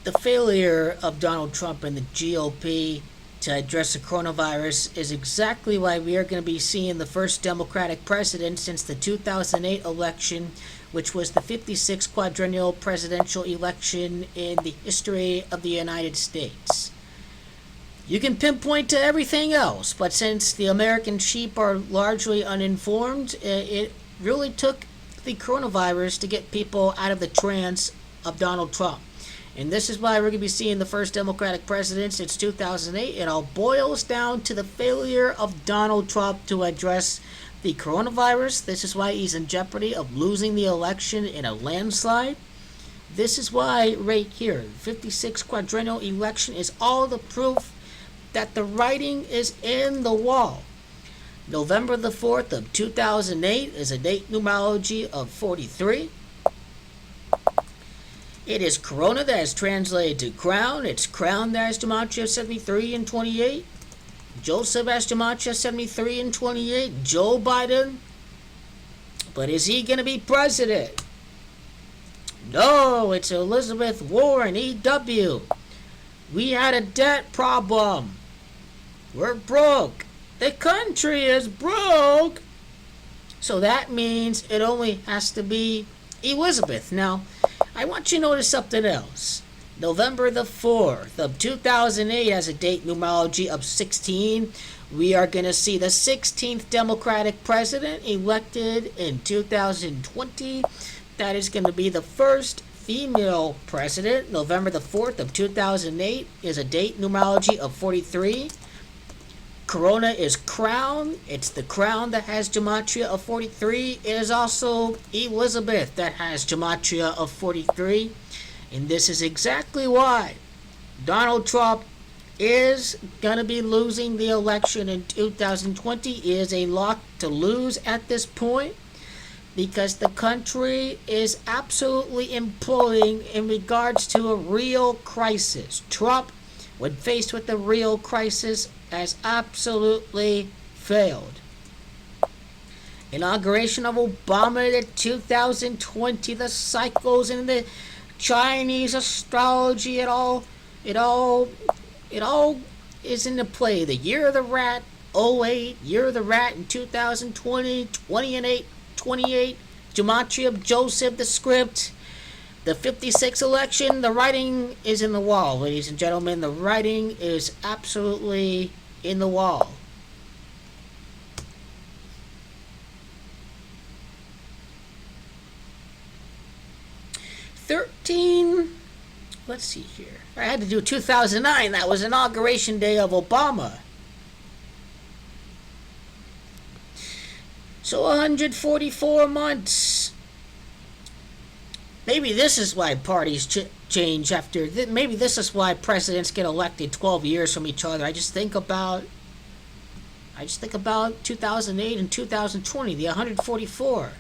The failure of Donald Trump and the GOP to address the coronavirus is exactly why we are going to be seeing the first Democratic president since the 2008 election, which was the 56th quadrennial presidential election in the history of the United States. You can pinpoint to everything else, but since the American sheep are largely uninformed, it really took the coronavirus to get people out of the trance of Donald Trump. And this is why we're going to be seeing the first Democratic president since 2008. It all boils down to the failure of Donald Trump to address the coronavirus. This is why he's in jeopardy of losing the election in a landslide. This is why right here, 56 quadrennial election is all the proof that the writing is in the wall. November the 4th of 2008 is a date numerology of 43. It is Corona that is translated to crown. It's crown that is gematria 73 and 28. Joseph has gematria 73 and 28. Joe Biden. But is he going to be president? No, it's Elizabeth Warren, EW. We had a debt problem. We're broke. The country is broke. So that means it only has to be Elizabeth. Now, I want you to notice something else. November the 4th of 2008 has a date numerology of 16. We are going to see the 16th Democratic president elected in 2020. That is going to be the first female president. November the 4th of 2008 is a date numerology of 43. Corona is crown. It's the crown that has gematria of 43. It is also Elizabeth that has gematria of 43. And this is exactly why Donald Trump is going to be losing the election in 2020. He is a lock to lose at this point because the country is absolutely imploding in regards to a real crisis. Trump, when faced with a real crisis, has absolutely failed. Inauguration of Obama in 2020, the cycles and the Chinese astrology, it all is into play. The year of the rat, '08, year of the rat in 2020, 20 and 8, 28, gematria of Joseph, the script, the 56 election, the writing is in the wall, ladies and gentlemen. The writing is absolutely in the wall. Let's see here. I had to do 2009. That was inauguration day of Obama. So 144 months. Maybe this is why parties change after. Maybe this is why presidents get elected 12 years from each other. I just think about 2008 and 2020, the 144.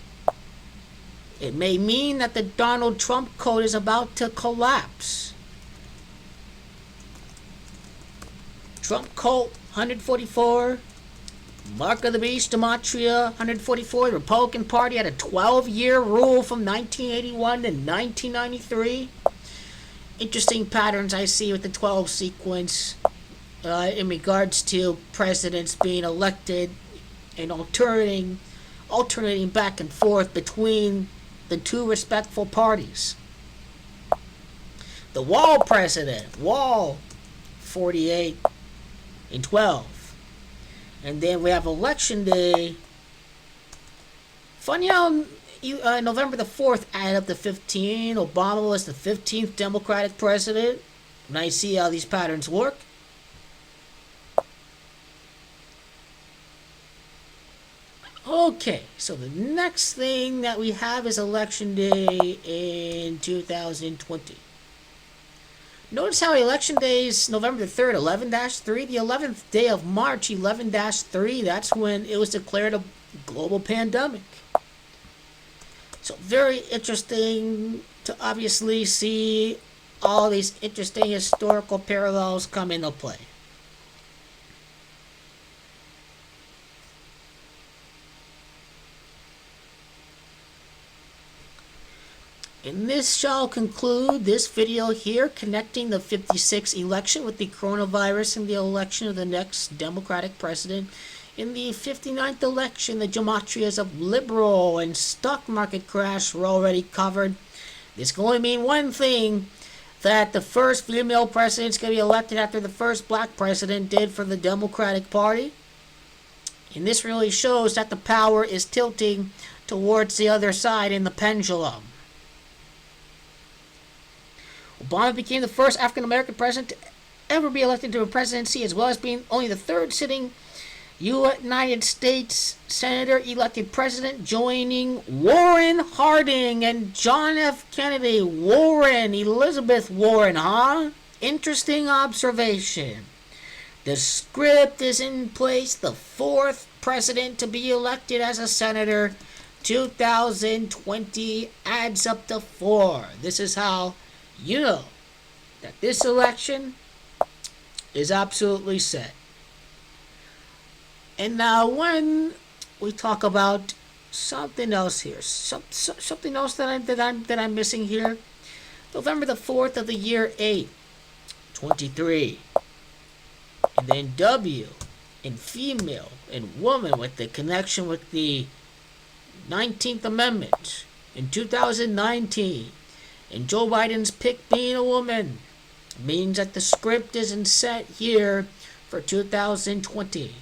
It may mean that the Donald Trump code is about to collapse. Trump code 144. Mark of the Beast, gematria 144. The Republican Party had a 12-year rule from 1981 to 1993. Interesting patterns I see with the 12 sequence in regards to presidents being elected and alternating back and forth between the two respectful parties. The Wall president, Wall 48 and 12. And then we have election day. Funny how November the 4th added up to 15. Obama was the 15th Democratic president. And I see how these patterns work. Okay, so the next thing that we have is election day in 2020. Notice how election day is November the 3rd, 11-3. The 11th day of March, 11-3. That's when it was declared a global pandemic. So very interesting to obviously see all these interesting historical parallels come into play. And this shall conclude this video here, connecting the 56th election with the coronavirus and the election of the next Democratic president. In the 59th election, the gematrias of liberal and stock market crash were already covered. This can only mean one thing, that the first female president is going to be elected after the first black president did for the Democratic Party. And this really shows that the power is tilting towards the other side in the pendulum. Obama became the first African-American president to ever be elected to a presidency, as well as being only the third sitting United States Senator elected president, joining Warren Harding and John F. Kennedy. Warren, Elizabeth Warren, huh? Interesting observation. The script is in place. The fourth president to be elected as a senator, 2020, adds up to 4. This is how you know that this election is absolutely set. And now when we talk about something else here, something else that I'm missing here, November the 4th of the year 8, 23, and then W in female and woman with the connection with the 19th Amendment in 2019. And Joe Biden's pick being a woman means that the script isn't set here for 2020.